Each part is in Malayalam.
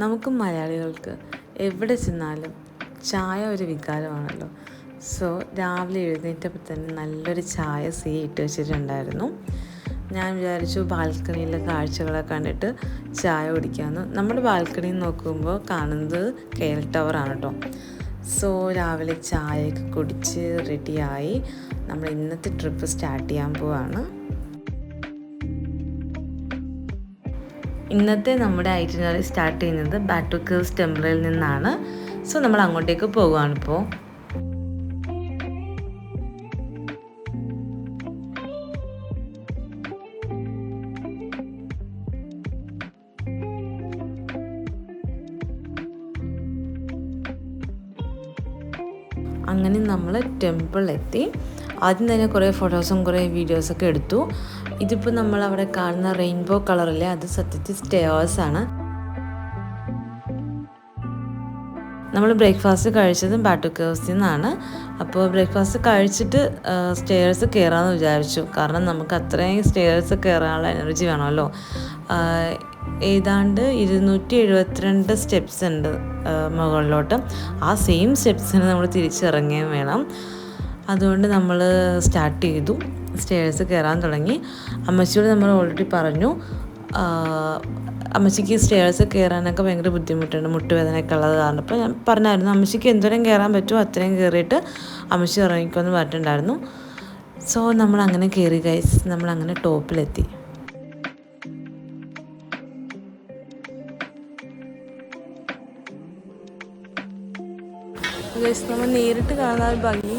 നമുക്ക് മലയാളികൾക്ക് എവിടെ ചെന്നാലും ചായ ഒരു വികാരമാണല്ലോ. സോ രാവിലെ എഴുന്നേറ്റപ്പോൾ തന്നെ നല്ലൊരു ചായ ഇട്ട് വെച്ചിട്ടുണ്ടായിരുന്നു. ഞാൻ വിചാരിച്ചു ബാൽക്കണിയിലെ കാഴ്ചകളൊക്കെ കണ്ടിട്ട് ചായ കുടിക്കാമെന്ന്. നമ്മുടെ ബാൽക്കണിയിൽ നോക്കുമ്പോൾ കാണുന്നത് KL ടവറാണ് കേട്ടോ. സോ രാവിലെ ചായയൊക്കെ കുടിച്ച് റെഡിയായി നമ്മൾ ഇന്നത്തെ ട്രിപ്പ് സ്റ്റാർട്ട് ചെയ്യാൻ പോവാണ്. ഇന്നത്തെ നമ്മുടെ ഐറ്റിനറി സ്റ്റാർട്ട് ചെയ്യുന്നത് ബാറ്റു കേവ്സ് ടെമ്പിളിൽ നിന്നാണ്. സോ നമ്മൾ അങ്ങോട്ടേക്ക് പോകുകയാണിപ്പോൾ. അങ്ങനെ നമ്മൾ ടെമ്പിളിലെത്തി. ആദ്യം തന്നെ കുറേ ഫോട്ടോസും കുറേ വീഡിയോസൊക്കെ എടുത്തു. ഇതിപ്പോൾ നമ്മൾ അവിടെ കാണുന്ന റെയിൻബോ കളറില്ലേ, അത് സത്യത്തിൽ സ്റ്റെയേഴ്സാണ്. നമ്മൾ ബ്രേക്ക്ഫാസ്റ്റ് കഴിച്ചതും ബാറ്റു കേവ്സിൽ നിന്നാണ്. അപ്പോൾ ബ്രേക്ക്ഫാസ്റ്റ് കഴിച്ചിട്ട് സ്റ്റെയേഴ്സ് കയറാമെന്ന് വിചാരിച്ചു. കാരണം നമുക്ക് അത്രയും സ്റ്റെയേഴ്സ് കയറാനുള്ള എനർജി വേണമല്ലോ. ഏതാണ്ട് 272 സ്റ്റെപ്സ് ഉണ്ട് മുകളിലോട്ട്. ആ സെയിം സ്റ്റെപ്സിന് നമ്മൾ തിരിച്ചിറങ്ങുകയും വേണം. അതുകൊണ്ട് നമ്മൾ സ്റ്റാർട്ട് ചെയ്തു, സ്റ്റെയേഴ്സ് കയറാൻ തുടങ്ങി. അമ്മച്ചിയോട് നമ്മൾ ഓൾറെഡി പറഞ്ഞു, അമ്മച്ചിക്ക് സ്റ്റെയേഴ്സ് കയറാനൊക്കെ ഭയങ്കര ബുദ്ധിമുട്ടുണ്ട്, മുട്ടുവേദനയൊക്കെ ഉള്ളത് കാരണം. അപ്പോൾ ഞാൻ പറഞ്ഞായിരുന്നു അമ്മച്ചിക്ക് എന്തോരം കയറാൻ പറ്റുമോ അത്രയും കയറിയിട്ട് അമ്മച്ചി ഇറങ്ങിക്കുമെന്ന് പറഞ്ഞിട്ടുണ്ടായിരുന്നു. സോ നമ്മളങ്ങനെ കയറി ഗൈസ്, നമ്മളങ്ങനെ ടോപ്പിലെത്തി. ഗൈസ്, നമ്മൾ നേരിട്ട് കാണുന്ന ഒരു ഭംഗി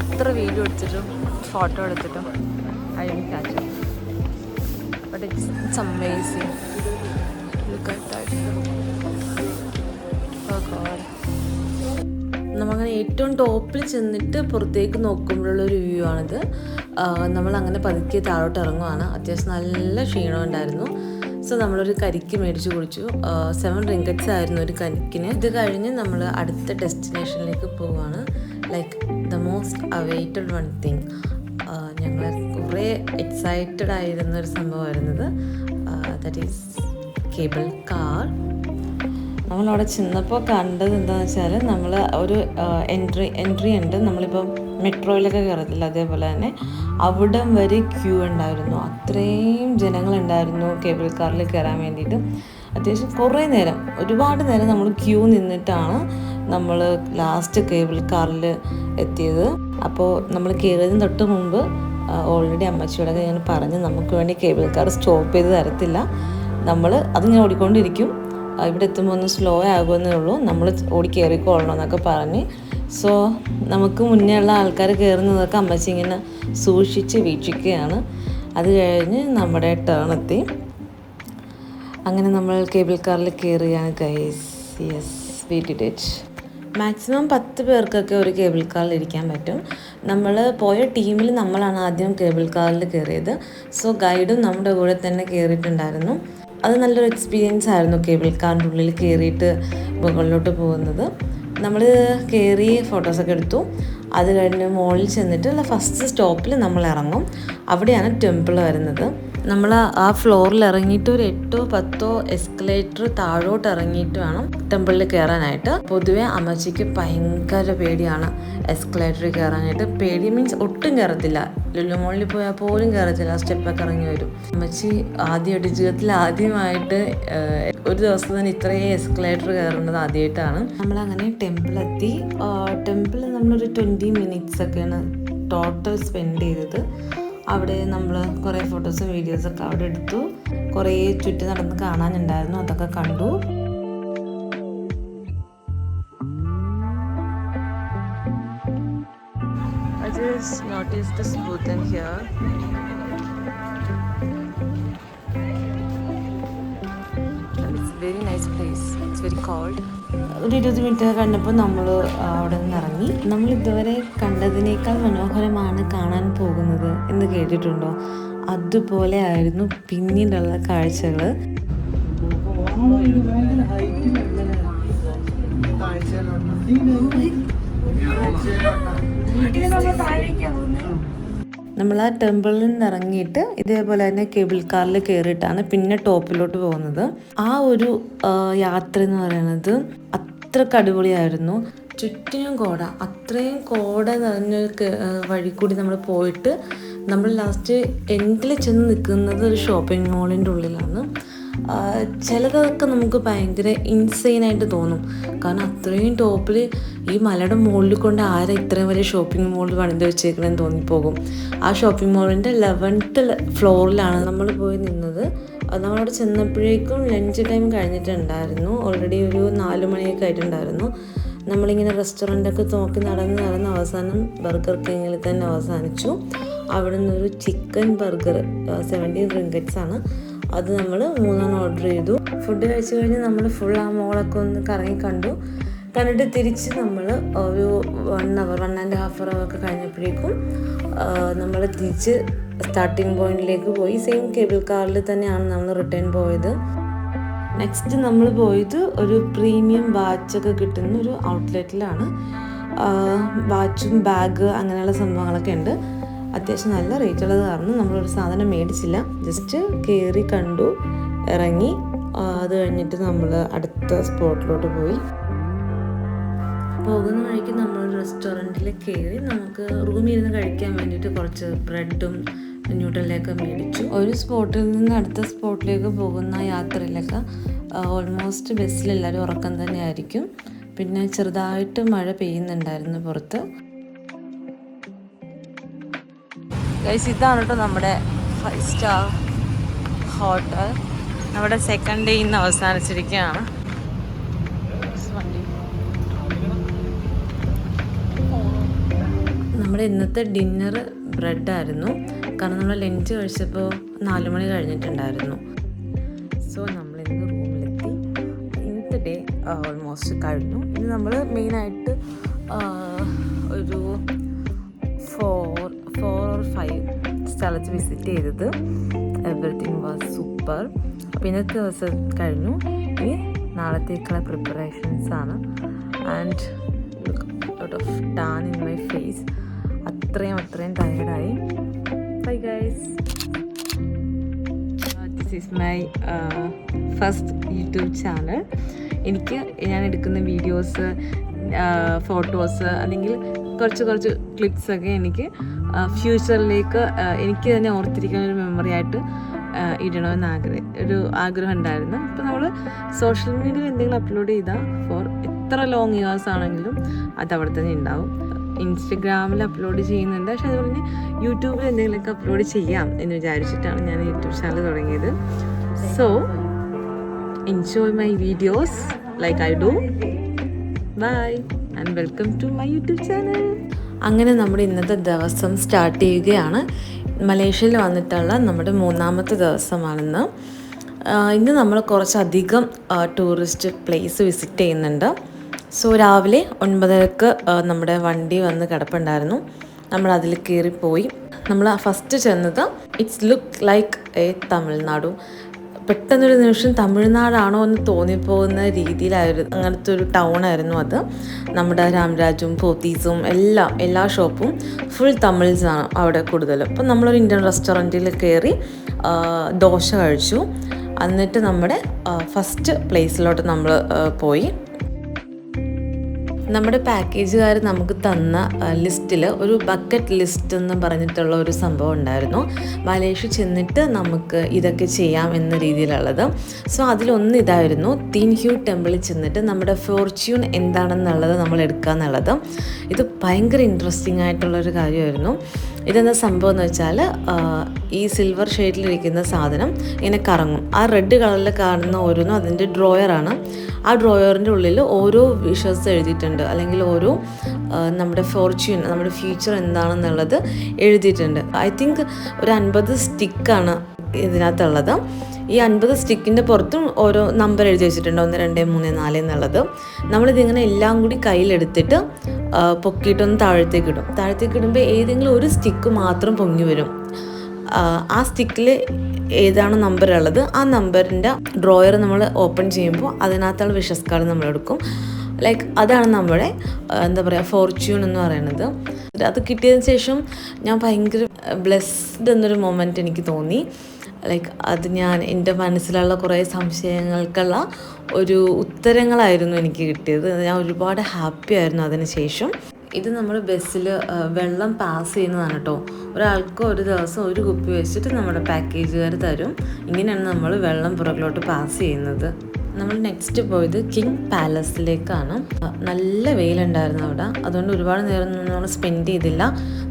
എത്ര വീഡിയോ എടുത്തിട്ടും ഫോട്ടോ എടുത്തിട്ടും I will catch it. But it's amazing. Look at that. Oh god. നമ്മളങ്ങനെ ഏറ്റവും ടോപ്പിൽ ചെന്നിട്ട് പുറത്തേക്ക് നോക്കുമ്പോഴുള്ളൊരു വ്യൂ ആണിത്. നമ്മളങ്ങനെ പതുക്കെ താഴോട്ട് ഇറങ്ങുവാണ്. അത്യാവശ്യം നല്ല ക്ഷീണം ഉണ്ടായിരുന്നു. സോ നമ്മളൊരു കരിക്ക് മേടിച്ച് കുടിച്ചു. 7 റിങ്കറ്റ്സ് ആയിരുന്നു ഒരു കരിക്കിന്. ഇത് കഴിഞ്ഞ് നമ്മൾ അടുത്ത ഡെസ്റ്റിനേഷനിലേക്ക് പോവുകയാണ്. Like the most awaited one thing. ഞങ്ങൾ കുറേ എക്സൈറ്റഡ് ആയിരുന്നൊരു സംഭവമായിരുന്നത്. That is cable car. നമ്മളവിടെ ചെന്നപ്പോൾ കണ്ടത് എന്താണെന്ന് വെച്ചാൽ, നമ്മൾ ഒരു എൻട്രി ഉണ്ട്. നമ്മളിപ്പം മെട്രോയിലൊക്കെ കയറത്തില്ല, അതേപോലെ തന്നെ അവിടം വരെ ക്യൂ ഉണ്ടായിരുന്നു. അത്രയും ജനങ്ങളുണ്ടായിരുന്നു കേബിൾ കാറിൽ കയറാൻ വേണ്ടിയിട്ട്. അത്യാവശ്യം കുറേ നേരം, ഒരുപാട് നേരം നമ്മൾ ക്യൂ നിന്നിട്ടാണ് നമ്മൾ ലാസ്റ്റ് കേബിൾ കാറിൽ എത്തിയത്. അപ്പോൾ നമ്മൾ കയറിയതിന് തൊട്ട് മുമ്പ് ഓൾറെഡി അമ്മച്ചിയോടൊക്കെ ഞാൻ പറഞ്ഞ് നമുക്ക് വേണ്ടി കേബിൾ കാർ സ്റ്റോപ്പ് ചെയ്ത് തരത്തില്ല, അതിങ്ങനെ ഓടിക്കൊണ്ടിരിക്കും, ഇവിടെ എത്തുമ്പോൾ ഒന്ന് സ്ലോ ആകുമെന്നേ ഉള്ളൂ, നമ്മൾ ഓടി കയറിക്കോളണം എന്നൊക്കെ പറഞ്ഞ്. സോ നമുക്ക് മുന്നേ ഉള്ള ആൾക്കാർ കയറുന്നതൊക്കെ അമ്മച്ചി ഇങ്ങനെ സൂക്ഷിച്ച് വീക്ഷിക്കുകയാണ്. അത് കഴിഞ്ഞ് നമ്മുടെ ടേൺ എത്തി. അങ്ങനെ നമ്മൾ കേബിൾ കാറിൽ കയറുകയാണ് guys. Yes, we did it. Maximum 10 പേർക്കൊക്കെ ഒരു കേബിൾ കാറിൽ ഇരിക്കാൻ പറ്റും. നമ്മൾ പോയ ടീമിൽ നമ്മളാണ് ആദ്യം കേബിൾ കാറിൽ കയറിയത്. സോ ഗൈഡും നമ്മുടെ കൂടെ തന്നെ കയറിയിട്ടുണ്ടായിരുന്നു. അത് നല്ലൊരു എക്സ്പീരിയൻസ് ആയിരുന്നു കേബിൾ കാറിൻ്റെ ഉള്ളിൽ കയറിയിട്ട് മുകളിലോട്ട് പോകുന്നത്. നമ്മൾ കയറി ഫോട്ടോസൊക്കെ എടുത്തു. അത് കഴിഞ്ഞ് മുകളിൽ ചെന്നിട്ട് ഫസ്റ്റ് സ്റ്റോപ്പിൽ നമ്മൾ ഇറങ്ങും. അവിടെയാണ് ടെമ്പിൾ വരുന്നത്. നമ്മൾ ആ ഫ്ലോറിൽ ഇറങ്ങിയിട്ട് ഒരു 8-10 എസ്കലേറ്റർ താഴോട്ട് ഇറങ്ങിയിട്ട് വേണം ടെമ്പിളിൽ കയറാനായിട്ട്. പൊതുവെ അമ്മച്ചിക്ക് ഭയങ്കര പേടിയാണ് എസ്കലേറ്ററിൽ കയറാനായിട്ട്. പേടി മീൻസ് ഒട്ടും കയറത്തില്ല. ലുലു മോളിൽ പോയാൽ പോലും കയറത്തില്ല, സ്റ്റെപ്പൊക്കെ ഇറങ്ങി വരും. അമ്മച്ചി ജീവിതത്തിൽ ആദ്യമായിട്ട് ഒരു ദിവസം തന്നെ ഇത്രയും എസ്കലേറ്റർ കയറുന്നത് ആദ്യമായിട്ടാണ്. നമ്മളങ്ങനെ ടെമ്പിളെത്തി. ടെമ്പിൾ നമ്മളൊരു 20 minutes ഒക്കെയാണ് ടോട്ടൽ സ്പെൻഡ് ചെയ്തത്. അവിടെ നമ്മൾ കുറേ ഫോട്ടോസും വീഡിയോസൊക്കെ അവിടെ എടുത്തു. കുറേ ചുറ്റി നടന്ന് കാണാനുണ്ടായിരുന്നു, അതൊക്കെ കണ്ടു. I just noticed this Buddha here. It's very nice place. It's very cold. ഒരു 20 മിനിറ്റ് കണ്ടപ്പോൾ നമ്മൾ അവിടെ നിന്ന് ഇറങ്ങി. നമ്മൾ ഇതുവരെ കണ്ടതിനേക്കാൾ മനോഹരമാണ് കാണാൻ പോകുന്നത് എന്ന് കേട്ടിട്ടുണ്ടോ? അതുപോലെ ആയിരുന്നു പിന്നീടുള്ള കാഴ്ചകൾ. നമ്മൾ ആ ടെമ്പിളിൽ നിന്ന് ഇറങ്ങിയിട്ട് ഇതേപോലെ തന്നെ കേബിൾ കാറിൽ കയറിയിട്ടാണ് പിന്നെ ടോപ്പിലോട്ട് പോകുന്നത്. ആ ഒരു യാത്ര എന്ന് പറയുന്നത് അത്രയ്ക്ക് അടിപൊളിയായിരുന്നു. ചുറ്റിനും കോട, അത്രയും കോട നിറഞ്ഞൊരു വഴി കൂടി നമ്മൾ പോയിട്ട് നമ്മൾ ലാസ്റ്റ് എൻഡിൽ ചെന്ന് നിൽക്കുന്നത് ഒരു ഷോപ്പിംഗ് മോളിൻ്റെ ഉള്ളിലാണ്. ചിലതൊക്കെ നമുക്ക് ഭയങ്കര ഇൻസെയിനായിട്ട് തോന്നും. കാരണം അത്രയും ടോപ്പിൽ ഈ മലയുടെ മുകളിൽ കൊണ്ട് ആരാ ഇത്രയും വലിയ ഷോപ്പിംഗ് മോളിൽ പണിത് വെച്ചേക്കണമെന്ന് തോന്നിപ്പോകും. ആ ഷോപ്പിംഗ് മോളിൻ്റെ 11th ഫ്ലോറിലാണ് നമ്മൾ പോയി നിന്നത്. നമ്മളവിടെ ചെന്നപ്പോഴേക്കും ലഞ്ച് ടൈം കഴിഞ്ഞിട്ടുണ്ടായിരുന്നു. ഓൾറെഡി ഒരു 4 മണിയൊക്കെ ആയിട്ടുണ്ടായിരുന്നു. നമ്മളിങ്ങനെ റെസ്റ്റോറൻറ്റൊക്കെ നോക്കി നടന്ന് അവസാനം ബർഗർ കിങ്ങിൽ തന്നെ അവസാനിച്ചു. അവിടെ നിന്നൊരു ചിക്കൻ ബർഗർ 17 റിങ്കറ്റ്സ് ആണ്. അത് നമ്മൾ 3 ഓർഡർ ചെയ്തു. ഫുഡ് കഴിച്ച് കഴിഞ്ഞ് നമ്മൾ ഫുൾ ആ മോളൊക്കെ ഒന്ന് കറങ്ങി കണ്ടിട്ട് തിരിച്ച് നമ്മൾ ഒരു 1.5 അവർ ഒക്കെ കഴിഞ്ഞപ്പോഴേക്കും നമ്മൾ തിരിച്ച് സ്റ്റാർട്ടിങ് പോയിന്റിലേക്ക് പോയി. സെയിം കേബിൾ കാറിൽ തന്നെയാണ് നമ്മൾ റിട്ടേൺ പോയത്. നെക്സ്റ്റ് നമ്മൾ പോയത് ഒരു പ്രീമിയം വാച്ചൊക്കെ കിട്ടുന്ന ഒരു ഔട്ട്ലെറ്റിലാണ്. വാച്ചും ബാഗ് അങ്ങനെയുള്ള സംഭവങ്ങളൊക്കെ ഉണ്ട്. അത്യാവശ്യം നല്ല റേറ്റ് ഉള്ളത് കാരണം നമ്മളൊരു സാധനം മേടിച്ചില്ല. ജസ്റ്റ് കയറി കണ്ടു, ഇറങ്ങി. അത് കഴിഞ്ഞിട്ട് നമ്മൾ അടുത്ത സ്പോട്ടിലോട്ട് പോയി. പോകുന്ന വഴിക്ക് നമ്മൾ റെസ്റ്റോറൻറ്റിൽ കയറി നമുക്ക് റൂമിൽ ഇരുന്ന് കഴിക്കാൻ വേണ്ടിയിട്ട് കുറച്ച് ബ്രെഡും ന്യൂട്ടലിലേക്ക് മേടിച്ചു. ഒരു സ്പോട്ടിൽ നിന്ന് അടുത്ത സ്പോട്ടിലേക്ക് പോകുന്ന യാത്രയിലൊക്കെ ഓൾമോസ്റ്റ് ബസ്സിലെല്ലാവരും ഉറക്കം തന്നെയായിരിക്കും. പിന്നെ ചെറുതായിട്ട് മഴ പെയ്യുന്നുണ്ടായിരുന്നു പുറത്ത്. ഗൈസ്, ഇതാണ് കേട്ടോ നമ്മുടെ 5 സ്റ്റാർ ഹോട്ടൽ. നമ്മുടെ സെക്കൻഡ് ഡേ ഇന്ന് അവസാനിച്ചിരിക്കുകയാണ്. നമ്മുടെ ഇന്നത്തെ ഡിന്നർ ബ്രെഡായിരുന്നു. കാരണം നമ്മൾ ലഞ്ച് കഴിച്ചപ്പോൾ 4 മണി കഴിഞ്ഞിട്ടുണ്ടായിരുന്നു. സോ നമ്മളിന്ന് റൂമിലെത്തി. ഇന്നത്തെ ഡേ ഓൾമോസ്റ്റ് കഴിഞ്ഞു. ഇന്ന് നമ്മൾ മെയിനായിട്ട് ഒരു 4 or 5 സ്ഥലത്ത് വിസിറ്റ് ചെയ്തത്. Everything was super. അപ്പോൾ ഇന്നത്തെ ദിവസം കഴിഞ്ഞു. ഇനി നാളത്തേക്കുള്ള പ്രിപ്പറേഷൻസ് ആണ്. And lot of tan in my face. അത്രയും ടയർഡായി. Bye guys. This is my first YouTube channel. ഞാൻ എടുക്കുന്ന വീഡിയോസ്, ഫോട്ടോസ് അല്ലെങ്കിൽ കുറച്ച് ക്ലിപ്സൊക്കെ എനിക്ക് ഫ്യൂച്ചറിലേക്ക് എനിക്ക് തന്നെ ഓർത്തിരിക്കാനൊരു മെമ്മറി ആയിട്ട് ഇടണമെന്ന് ആഗ്രഹം ഉണ്ടായിരുന്നു. ഇപ്പോൾ നമ്മൾ സോഷ്യൽ മീഡിയയിൽ എന്തെങ്കിലും അപ്ലോഡ് ചെയ്താൽ ഫോർ എത്ര ലോങ് ഇയേഴ്സ് ആണെങ്കിലും അത് അവിടെ തന്നെ ഉണ്ടാവും. ഇൻസ്റ്റഗ്രാമിൽ അപ്ലോഡ് ചെയ്യുന്നുണ്ട്. പക്ഷെ അതുപോലെ തന്നെ യൂട്യൂബിൽ എന്തെങ്കിലുമൊക്കെ അപ്ലോഡ് ചെയ്യാം എന്ന് വിചാരിച്ചിട്ടാണ് ഞാൻ യൂട്യൂബ് ചാനൽ തുടങ്ങിയത്. So enjoy my videos like I do. Bye and welcome to my YouTube channel. അങ്ങനെ നമ്മുടെ ഇന്നത്തെ ദിവസം സ്റ്റാർട്ട് ചെയ്യുകയാണ്. മലേഷ്യയിൽ വന്നിട്ടുള്ള നമ്മുടെ 3ാമത്തെ ദിവസമാണിന്ന്. ഇന്ന് നമ്മൾ കുറച്ചധികം ടൂറിസ്റ്റ് പ്ലേസ് വിസിറ്റ് ചെയ്യുന്നുണ്ട്. സോ രാവിലെ 9:30 നമ്മുടെ വണ്ടി വന്ന് കിടപ്പുണ്ടായിരുന്നു. നമ്മൾ അതിൽ കയറിപ്പോയി. നമ്മൾ ഫസ്റ്റ് ചെന്നത് it's look like A Tamil Nadu. പെട്ടെന്നൊരു നിമിഷം തമിഴ്നാടാണോ എന്ന് തോന്നിപ്പോകുന്ന രീതിയിലായിരുന്നു. അങ്ങനത്തെ ഒരു ടൗണായിരുന്നു അത്. നമ്മുടെ രാംരാജും പോത്തീസും എല്ലാ ഷോപ്പും ഫുൾ തമിഴ്സാണ് അവിടെ കൂടുതലും. അപ്പം നമ്മളൊരു ഇന്ത്യൻ റെസ്റ്റോറൻറ്റിൽ കയറി ദോശ കഴിച്ചു. എന്നിട്ട് നമ്മുടെ ഫസ്റ്റ് പ്ലേസിലോട്ട് നമ്മൾ പോയി. നമ്മുടെ പാക്കേജുകാർ നമുക്ക് തന്ന ലിസ്റ്റിൽ ഒരു ബക്കറ്റ് ലിസ്റ്റ് എന്ന് പറഞ്ഞിട്ടുള്ള ഒരു സംഭവം ഉണ്ടായിരുന്നു. മലേഷ്യ ചെന്നിട്ട് നമുക്ക് ഇതൊക്കെ ചെയ്യാം എന്ന രീതിയിലുള്ളത്. സോ അതിലൊന്ന് ഇതായിരുന്നു, തീൻ ഹ്യൂ ടെമ്പിളിൽ ചെന്നിട്ട് നമ്മുടെ ഫോർച്യൂൺ എന്താണെന്നുള്ളത് നമ്മൾ എടുക്കുക എന്നുള്ളത്. ഇത് ഭയങ്കര ഇൻട്രസ്റ്റിംഗ് ആയിട്ടുള്ളൊരു കാര്യമായിരുന്നു. ഇതെന്താ സംഭവം എന്ന് വെച്ചാൽ ഈ സിൽവർ ഷെയ്ഡിലിരിക്കുന്ന സാധനം ഇങ്ങനെ കറങ്ങും. ആ റെഡ് കളറിൽ കാണുന്ന ഓരോന്നും അതിൻ്റെ ഡ്രോയറാണ്. ആ ഡ്രോയറിൻ്റെ ഉള്ളിൽ ഓരോ വിഷസ് എഴുതിയിട്ടുണ്ട്, അല്ലെങ്കിൽ ഓരോ നമ്മുടെ ഫോർച്യൂൺ, നമ്മുടെ ഫ്യൂച്ചർ എന്താണെന്നുള്ളത് എഴുതിയിട്ടുണ്ട്. ഐ തിങ്ക് ഒരു 50 സ്റ്റിക്കാണ് ഇതിനകത്തുള്ളത്. ഈ 50 സ്റ്റിക്കിൻ്റെ പുറത്തും ഓരോ നമ്പർ എഴുതി വെച്ചിട്ടുണ്ട്, 1 2 3 4 എന്നുള്ളത്. നമ്മളിതിങ്ങനെ എല്ലാം കൂടി കയ്യിലെടുത്തിട്ട് പൊക്കിയിട്ടൊന്ന് താഴത്തേക്ക് ഇടുമ്പോൾ ഏതെങ്കിലും ഒരു സ്റ്റിക്ക് മാത്രം പൊങ്ങി വരും. ആ സ്റ്റിക്കിൽ ഏതാണ് നമ്പർ ഉള്ളത് ആ നമ്പറിൻ്റെ ഡ്രോയർ നമ്മൾ ഓപ്പൺ ചെയ്യുമ്പോൾ അതിനകത്തുള്ള വിഷസ് കാർഡ് നമ്മളെടുക്കും. ലൈക്ക് അതാണ് നമ്മുടെ എന്താ പറയുക ഫോർച്യൂൺ എന്ന് പറയുന്നത്. കിട്ടിയിട്ട്. അത് കിട്ടിയതിന് ശേഷം ഞാൻ ഭയങ്കര ബ്ലെസ്ഡ് എന്നൊരു മൊമെൻ്റ് എനിക്ക് തോന്നി. ലൈക്ക് അത് ഞാൻ എൻ്റെ മനസ്സിലുള്ള കുറേ സംശയങ്ങൾക്കുള്ള ഒരു ഉത്തരങ്ങളായിരുന്നു എനിക്ക് കിട്ടിയത്. ഞാൻ ഒരുപാട് ഹാപ്പി ആയിരുന്നു അതിന് ശേഷം. ഇത് നമ്മൾ ബസ്സിൽ വെള്ളം പാസ് ചെയ്യുന്നതാണ് കേട്ടോ. ഒരാൾക്ക് ഒരു ദിവസം ഒരു കുപ്പി വെച്ചിട്ട് നമ്മുടെ പാക്കേജുകാർ തരും. ഇങ്ങനെയാണ് നമ്മൾ വെള്ളം പുറകിലോട്ട് പാസ് ചെയ്യുന്നത്. നമ്മൾ നെക്സ്റ്റ് പോയത് കിങ് പാലസിലേക്കാണ്. നല്ല വെയിലുണ്ടായിരുന്നു അവിടെ, അതുകൊണ്ട് ഒരുപാട് നേരം നമ്മൾ സ്പെൻഡ് ചെയ്തില്ല.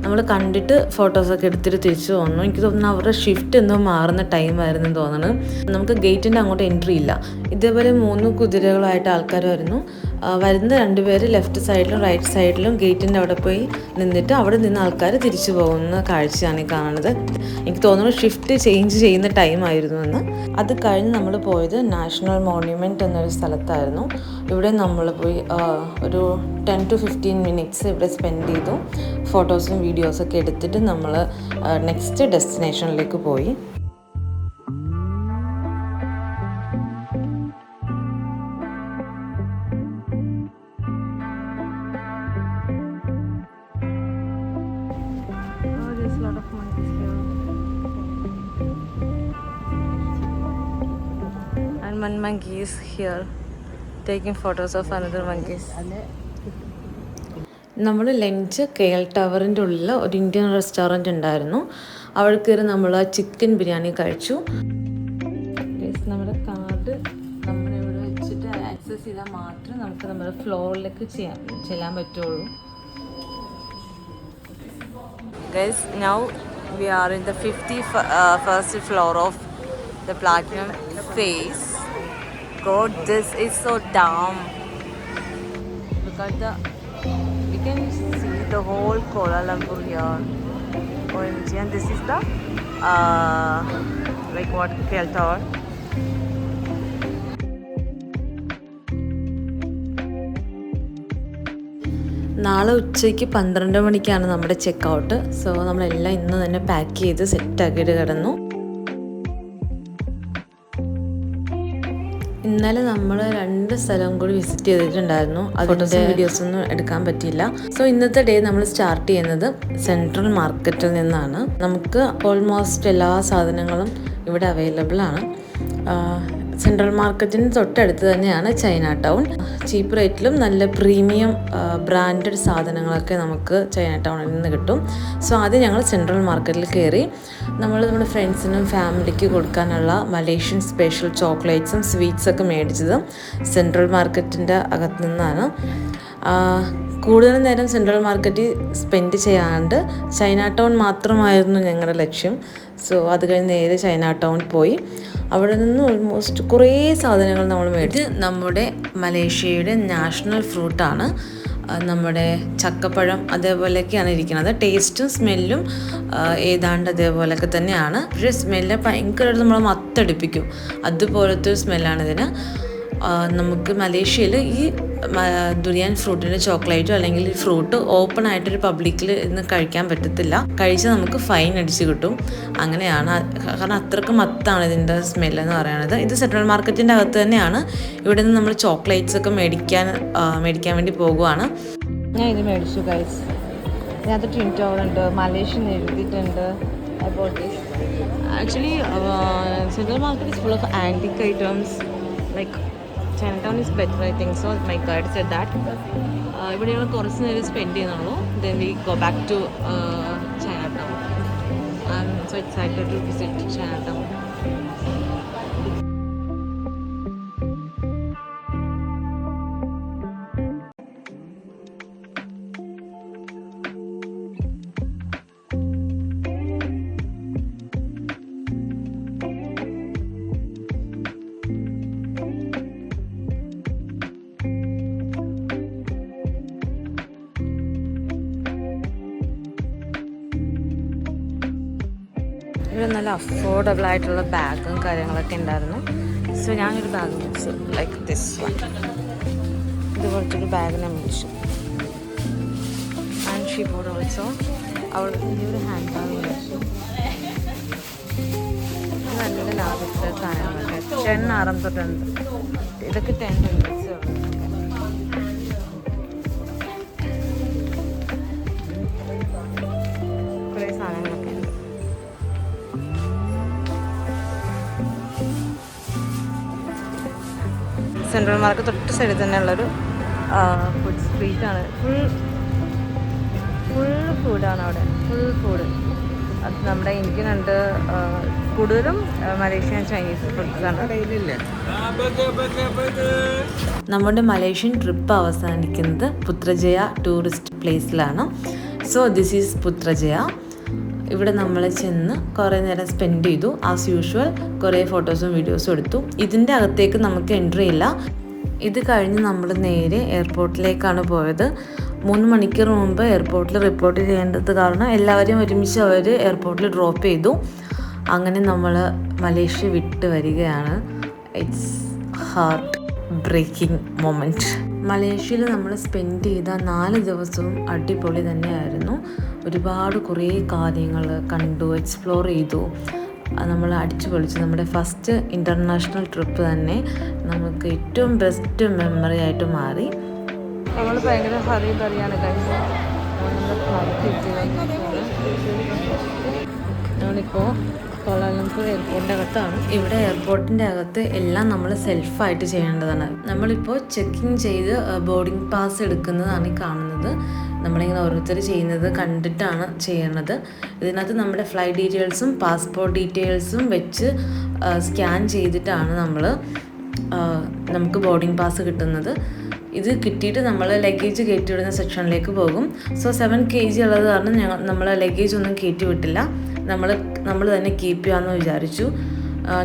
നമ്മൾ കണ്ടിട്ട് ഫോട്ടോസൊക്കെ എടുത്തിട്ട് തിരിച്ചു വന്നു. എനിക്ക് തോന്നുന്നു അവരുടെ ഷിഫ്റ്റ് എന്തോ മാറുന്ന ടൈമായിരുന്നു തോന്നുന്നു. നമുക്ക് ഗേറ്റിൻ്റെ അങ്ങോട്ട് എൻട്രി ഇല്ല. ഇതേപോലെ 3 കുതിരകളായിട്ട് ആൾക്കാർ വരുന്ന 2 പേര് ലെഫ്റ്റ് സൈഡിലും റൈറ്റ് സൈഡിലും ഗേറ്റിൻ്റെ അവിടെ പോയി നിന്നിട്ട് അവിടെ നിന്ന് ആൾക്കാർ തിരിച്ചു പോകുന്ന കാഴ്ചയാണ് ഈ കാണുന്നത്. എനിക്ക് തോന്നുന്നു ഷിഫ്റ്റ് ചേഞ്ച് ചെയ്യുന്ന ടൈമായിരുന്നു എന്ന്. അത് കഴിഞ്ഞ് നമ്മൾ പോയത് നാഷണൽ മോണ്യുമെൻറ്റ് എന്നൊരു സ്ഥലത്തായിരുന്നു. ഇവിടെ നമ്മൾ പോയി ഒരു 10 to 15 മിനിറ്റ്സ് ഇവിടെ സ്പെൻഡ് ചെയ്തു. ഫോട്ടോസും വീഡിയോസൊക്കെ എടുത്തിട്ട് നമ്മൾ നെക്സ്റ്റ് ഡെസ്റ്റിനേഷനിലേക്ക് പോയി. One monkey is here taking photos of another monkeys. നമ്മൾ ലഞ്ച് KL ടവറിൻ്റെ ഉള്ളിൽ ഒരു ഇന്ത്യൻ റെസ്റ്റോറൻറ്റ് ഉണ്ടായിരുന്നു. അവിടെ കയറി നമ്മൾ ചിക്കൻ ബിരിയാണി കഴിച്ചു. നമ്മുടെ കാർഡ് നമ്മളിവിടെ വെച്ചിട്ട് ആക്സസ് ചെയ്താൽ മാത്രമേ നമുക്ക് നമ്മുടെ ഫ്ലോറിലേക്ക് ചെല്ലാൻ പറ്റുള്ളൂ. Guys, now we are in the 51st floor of the Platinum Face. God, this is so dumb. Look at we can see the whole Kuala Lumpur here. OMG, and this is the like what, KL Tower. നാളെ ഉച്ചയ്ക്ക് 12 മണിക്കാണ് നമ്മുടെ ചെക്കൗട്ട്. സോ നമ്മളെല്ലാം ഇന്ന് തന്നെ പാക്ക് ചെയ്ത് സെറ്റാക്കിയിട്ട് കിടന്നു. ഇന്നലെ നമ്മൾ 2 സ്ഥലം കൂടി വിസിറ്റ് ചെയ്തിട്ടുണ്ടായിരുന്നു. ഫോട്ടോസും വീഡിയോസൊന്നും എടുക്കാൻ പറ്റിയില്ല. സോ ഇന്നത്തെ ഡേ നമ്മൾ സ്റ്റാർട്ട് ചെയ്യുന്നത് സെൻട്രൽ മാർക്കറ്റിൽ നിന്നാണ്. നമുക്ക് ഓൾമോസ്റ്റ് എല്ലാ സാധനങ്ങളും ഇവിടെ അവൈലബിൾ ആണ്. സെൻട്രൽ മാർക്കറ്റിന് തൊട്ടടുത്ത് തന്നെയാണ് ചൈന ടൗൺ. ചീപ്പ് റേറ്റിലും നല്ല പ്രീമിയം ബ്രാൻഡഡ് സാധനങ്ങളൊക്കെ നമുക്ക് ചൈന ടൗണിൽ നിന്ന് കിട്ടും. സോ ആദ്യം ഞങ്ങൾ സെൻട്രൽ മാർക്കറ്റിൽ കയറി നമ്മുടെ ഫ്രണ്ട്സിനും ഫാമിലിക്ക് കൊടുക്കാനുള്ള മലേഷ്യൻ സ്പെഷ്യൽ ചോക്ലേറ്റ്സും സ്വീറ്റ്സൊക്കെ മേടിച്ചത് സെൻട്രൽ മാർക്കറ്റിൻ്റെ അകത്ത് നിന്നാണ്. കൂടുതൽ നേരം സെൻട്രൽ മാർക്കറ്റിൽ സ്പെൻഡ് ചെയ്യാണ്ട് ചൈന ടൗൺ മാത്രമായിരുന്നു ഞങ്ങളുടെ ലക്ഷ്യം. സോ അത് കഴിഞ്ഞ് നേരെ ചൈന ടൗൺ പോയി അവിടെ നിന്ന് ഓൾമോസ്റ്റ് കുറേ സാധനങ്ങൾ നമ്മൾ മേടിച്ച്. നമ്മുടെ മലേഷ്യയുടെ നാഷണൽ ഫ്രൂട്ടാണ് നമ്മുടെ ചക്കപ്പഴം. അതേപോലെയൊക്കെയാണ് ഇരിക്കുന്നത്. ടേസ്റ്റും സ്മെല്ലും ഏതാണ്ട് അതേപോലെയൊക്കെ തന്നെയാണ്. പക്ഷേ സ്മെല്ല് ഭയങ്കരമായിട്ട് നമ്മൾ മത്തടിപ്പിക്കും. അതുപോലത്തെ ഒരു സ്മെല്ലാണ് ഇതിന്. നമുക്ക് മലേഷ്യയിൽ ഈ ദുരിയാൻ ഫ്രൂട്ടിൻ്റെ ചോക്ലേറ്റോ അല്ലെങ്കിൽ ഈ ഫ്രൂട്ട് ഓപ്പൺ ആയിട്ടൊരു പബ്ലിക്കിൽ ഇന്ന് കഴിക്കാൻ പറ്റത്തില്ല. കഴിച്ചാൽ നമുക്ക് ഫൈൻ അടിച്ച് കിട്ടും. അങ്ങനെയാണ്, കാരണം അത്രയ്ക്ക് മത്താണ് ഇതിൻ്റെ സ്മെല്ലെന്ന് പറയുന്നത്. ഇത് സെൻട്രൽ മാർക്കറ്റിൻ്റെ അകത്ത് തന്നെയാണ്. ഇവിടെ നിന്ന് നമ്മൾ ചോക്ലേറ്റ്സ് ഒക്കെ മേടിക്കാൻ വേണ്ടി പോകുവാണ്. ഞാൻ ഇത് മേടിച്ചു ഗൈസ്. ഇതിനകത്ത് ട്വിൻ ടവർ ഉണ്ട്, മലേഷ്യൻ എഴുതിയിട്ടുണ്ട്. Actually central market is full of antique items. Like Chinatown is better, I think so. My guide said that. ഇവിടെ ഞങ്ങൾ കുറച്ച് നേരം സ്പെൻഡ് ചെയ്യുന്നുള്ളൂ. Then we go back to Chinatown. I'm so excited to visit Chinatown. ഇവിടെ നല്ല അഫോർഡബിൾ ആയിട്ടുള്ള ബാഗും കാര്യങ്ങളൊക്കെ ഉണ്ടായിരുന്നു. സോ ഞാനൊരു ബാഗ് മേടിച്ചു, ലൈക്ക് ദിസ് വൺ. ഇതുപോലത്തൊരു ബാഗ് ഞാൻ മേടിച്ചു. And she board also. അവൾ ഈ ഒരു ഹാൻഡ് ബാഗ് മേടിച്ചു. നല്ല ലാഭത്തിലെ സാധനങ്ങളൊക്കെ 10 ആറും തൊട്ടുണ്ട്. ഇതൊക്കെ 10 മിനിറ്റ്സ് ഉള്ളൂ. സെൻട്രൽ മാർക്കറ്റ് തൊട്ട് സൈഡിൽ തന്നെ ഉള്ളൊരു ഫുഡ് സ്ട്രീറ്റാണ്. ഫുൾ ഫുഡാണ് അവിടെ, ഫുൾ ഫുഡ്. അത് നമ്മുടെ ഇന്ത്യൻ ഉണ്ട്, കൂടുതലും മലേഷ്യൻ ചൈനീസ് ഫുഡ്സാണ്. നമ്മുടെ മലേഷ്യൻ ട്രിപ്പ് അവസാനിക്കുന്നത് പുത്രജയ ടൂറിസ്റ്റ് പ്ലേസിലാണ്. So this is Putrajaya. ഇവിടെ നമ്മൾ ചെന്ന് കുറേ നേരം സ്പെൻഡ് ചെയ്തു. ആസ് യൂഷ്വൽ കുറേ ഫോട്ടോസും വീഡിയോസും എടുത്തു. ഇതിൻ്റെ അകത്തേക്ക് നമുക്ക് എൻട്രി ഇല്ല. ഇത് കഴിഞ്ഞ് നമ്മൾ നേരെ എയർപോർട്ടിലേക്കാണ് പോയത്. 3 മണിക്കൂർ മുമ്പ് എയർപോർട്ടിൽ റിപ്പോർട്ട് ചെയ്യേണ്ടത് കാരണം എല്ലാവരെയും ഒരുമിച്ച് അവർ എയർപോർട്ടിൽ ഡ്രോപ്പ് ചെയ്തു. അങ്ങനെ നമ്മൾ മലേഷ്യ വിട്ട് വരികയാണ്. It's heart breaking moment. മലേഷ്യയിൽ നമ്മൾ സ്പെൻഡ് ചെയ്ത 4 ദിവസവും അടിപൊളി തന്നെയായിരുന്നു. ഒരുപാട് കുറേ കാര്യങ്ങൾ കണ്ടു, എക്സ്പ്ലോർ ചെയ്തു. നമ്മൾ അടിച്ചു പൊളിച്ചു. നമ്മുടെ ഫസ്റ്റ് ഇൻ്റർനാഷണൽ ട്രിപ്പ് തന്നെ നമുക്ക് ഏറ്റവും ബെസ്റ്റ് മെമ്മറി ആയിട്ട് മാറി. നമ്മൾ ഭയങ്കര ഹറി ബറിയാണ് കഴിഞ്ഞു. ഞങ്ങളിപ്പോൾ കോലാലംപൂർ എയർപോർട്ടിൻ്റെ അകത്താണ്. ഇവിടെ എയർപോർട്ടിൻ്റെ അകത്ത് എല്ലാം നമ്മൾ സെൽഫായിട്ട് ചെയ്യേണ്ടതാണ്. നമ്മളിപ്പോൾ ചെക്കിങ് ചെയ്ത് ബോർഡിംഗ് പാസ് എടുക്കുന്നതാണ് ഈ കാണുന്നത്. നമ്മളിങ്ങനെ ഓരോരുത്തർ ചെയ്യുന്നത് കണ്ടിട്ടാണ് ചെയ്യണത്. ഇതിനകത്ത് നമ്മുടെ ഫ്ലൈറ്റ് ഡീറ്റെയിൽസും പാസ്പോർട്ട് ഡീറ്റെയിൽസും വെച്ച് സ്കാൻ ചെയ്തിട്ടാണ് നമുക്ക് ബോർഡിംഗ് പാസ് കിട്ടുന്നത്. ഇത് കിട്ടിയിട്ട് നമ്മൾ ലഗേജ് കയറ്റി വിടുന്ന സെക്ഷനിലേക്ക് പോകും. സോ 7 kg ഉള്ളത് കാരണം നമ്മൾ ലഗേജ് ഒന്നും കയറ്റി വിട്ടില്ല. നമ്മൾ തന്നെ കീപ്പ് ചെയ്യാമെന്ന് വിചാരിച്ചു.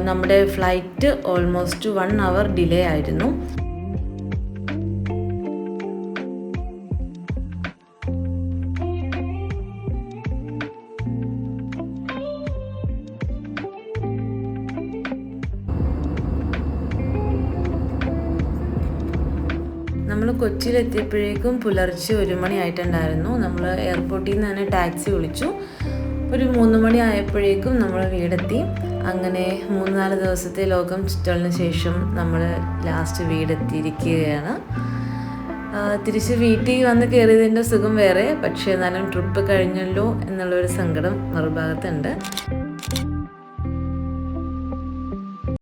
നമ്മുടെ ഫ്ലൈറ്റ് ഓൾമോസ്റ്റ് 1 hour ഡിലേ ആയിരുന്നു. നമ്മൾ കൊച്ചിയിലെത്തിയപ്പോഴേക്കും പുലർച്ചെ 1 മണി ആയിട്ടുണ്ടായിരുന്നു. നമ്മൾ എയർപോർട്ടിൽ നിന്ന് തന്നെ ടാക്സി വിളിച്ചു. ഒരു 3 മണി ആയപ്പോഴേക്കും നമ്മൾ വീടെത്തി. അങ്ങനെ 3-4 ദിവസത്തെ ലോകം ചുറ്റലിന് ശേഷം നമ്മൾ ലാസ്റ്റ് വീടെത്തിയിരിക്കുകയാണ്. തിരിച്ച് വീട്ടിൽ വന്ന് കയറിയതിൻ്റെ സുഖം വേറെ, പക്ഷേ എന്നാലും ട്രിപ്പ് കഴിഞ്ഞല്ലോ എന്നുള്ളൊരു സങ്കടം മറുഭാഗത്തുണ്ട്.